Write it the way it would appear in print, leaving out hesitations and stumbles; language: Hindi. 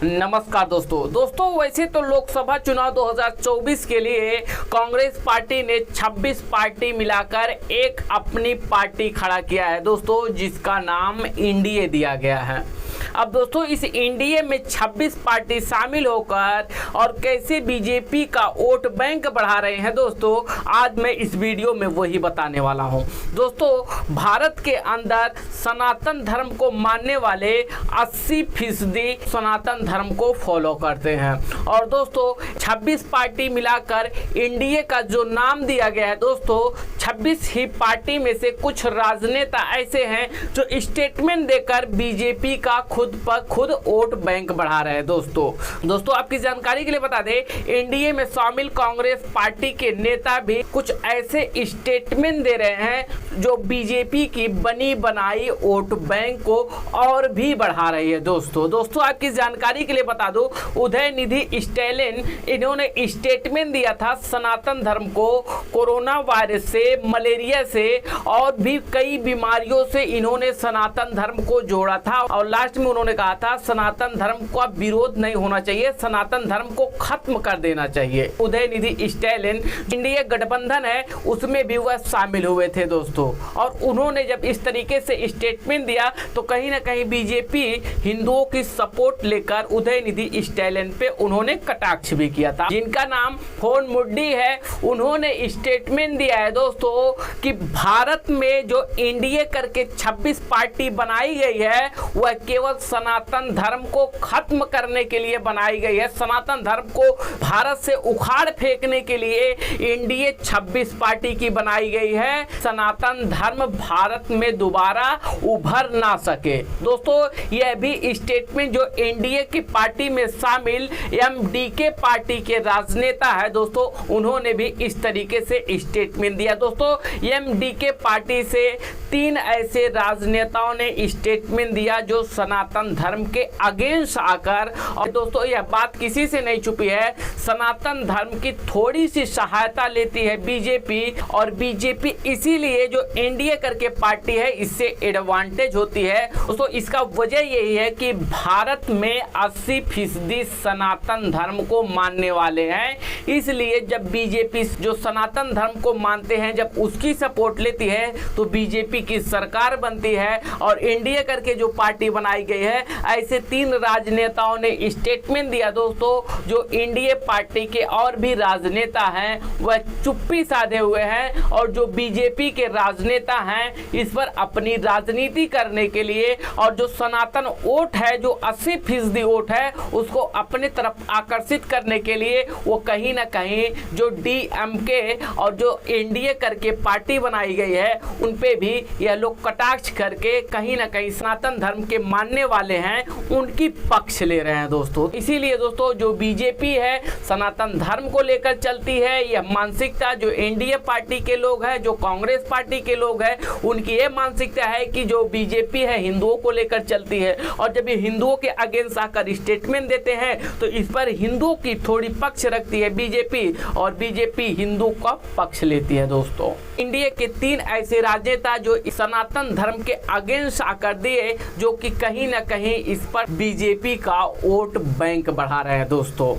नमस्कार दोस्तों वैसे तो लोकसभा चुनाव 2024 के लिए कांग्रेस पार्टी ने 26 पार्टी मिलाकर एक अपनी पार्टी खड़ा किया है दोस्तों, जिसका नाम एनडीए दिया गया है। अब दोस्तों इस एनडीए में 26 पार्टी शामिल होकर और कैसे बीजेपी का वोट बैंक बढ़ा रहे हैं दोस्तों, आज मैं इस वीडियो में वही बताने वाला हूं। दोस्तों भारत के अंदर सनातन धर्म को मानने वाले 80% सनातन धर्म को फॉलो करते हैं और दोस्तों 26 पार्टी मिलाकर एनडीए का जो नाम दिया गया है दोस्तों, 26 ही पार्टी में से कुछ राजनेता ऐसे हैं जो स्टेटमेंट देकर बीजेपी का खुद वोट बैंक बढ़ा रहे हैं। दोस्तों आपकी जानकारी के लिए बता दें, एनडीए में शामिल कांग्रेस पार्टी के नेता भी कुछ ऐसे स्टेटमेंट दे रहे हैं जो बीजेपी की बनी बनाई वोट बैंक को और भी बढ़ा रही है। दोस्तों आपकी जानकारी के लिए बता दूं, उदयनिधि स्टैलिन इन्होंने स्टेटमेंट दिया था सनातन धर्म को कोरोना वायरस से, मलेरिया से और भी कई बीमारियों से इन्होंने सनातन धर्म को जोड़ा था और लास्ट में उन्होंने कहा था सनातन धर्म का विरोध नहीं होना चाहिए, सनातन धर्म को खत्म कर देना चाहिए। उदयनिधि स्टैलिन इंडिया गठबंधन है उसमें भी वह शामिल हुए थे दोस्तों, और उन्होंने जब इस तरीके से स्टेटमेंट दिया तो कहीं ना कहीं बीजेपी हिंदुओं की सपोर्ट लेकर उदयनिधि स्टैलिन पे उन्होंने कटाक्ष भी किया था। जिनका नाम फोन मुड्डी है, उन्होंने स्टेटमेंट दिया है दोस्तों कि भारत में जो एनडीए करके 26 पार्टी बनाई गई है वह केवल सनातन धर्म को खत्म करने के लिए बनाई गई है। सनातन धर्म को भारत से उखाड़ फेंकने के लिए एनडीए 26 पार्टी की बनाई गई है, सनातन धर्म भारत में दोबारा उभर ना सके। दोस्तों यह भी स्टेटमेंट जो एनडीए की पार्टी में शामिल एमडीके पार्टी के राजनेता है दोस्तों, उन्होंने भी इस तरीके से स्टेटमेंट दिया। दोस्तों एमडीके पार्टी से 3 ऐसे राजनेताओं ने स्टेटमेंट दिया जो सनातन धर्म के अगेंस्ट आकर, और दोस्तों यह बात किसी से नहीं छुपी है, सनातन धर्म की थोड़ी सी सहायता लेती है बीजेपी, और बीजेपी इसीलिए जो एनडीए करके पार्टी है इससे एडवांटेज होती है। दोस्तों इसका वजह यही है कि भारत में 80% सनातन धर्म को मानने वाले हैं, इसलिए जब बीजेपी जो सनातन धर्म को मानते हैं जब उसकी सपोर्ट लेती है तो बीजेपी की सरकार बनती है और एनडीए करके जो पार्टी बनाई गई है। ऐसे 3 राजनेताओं ने स्टेटमेंट दिया दोस्तों, जो एनडीए पार्टी के और भी राजनेता हैं वह चुप्पी साधे हुए हैं और जो बीजेपी के राजनेता हैं इस पर अपनी राजनीति करने के लिए और जो सनातन वोट है, जो 80% वोट है, उसको अपने तरफ आकर्षित करने के लिए वो कहीं ना कहीं जो डीएमके और जो एनडीए करके पार्टी बनाई गई है उन पे भी यह लोग कटाक्ष करके कहीं ना कहीं सनातन धर्म के मानने वाले हैं उनकी पक्ष ले रहे हैं दोस्तों। इसीलिए दोस्तों जो बीजेपी है सनातन धर्म को लेकर चलती है, यह मानसिकता जो एनडीए पार्टी के लोग हैं, जो कांग्रेस पार्टी के लोग हैं, उनकी यह मानसिकता है कि जो बीजेपी है हिंदुओं को लेकर चलती है, और जब ये हिंदुओं के अगेंस्ट आकर स्टेटमेंट देते हैं तो इस पर हिंदुओं की थोड़ी पक्ष रखती है बीजेपी और बीजेपी हिंदू का पक्ष लेती है। दोस्तों इंडिया के 3 ऐसे राजनेता जो सनातन धर्म के अगेंस्ट आकर दिए, जो कि कहीं ना कहीं इस पर बीजेपी का वोट बैंक बढ़ा रहे हैं दोस्तों।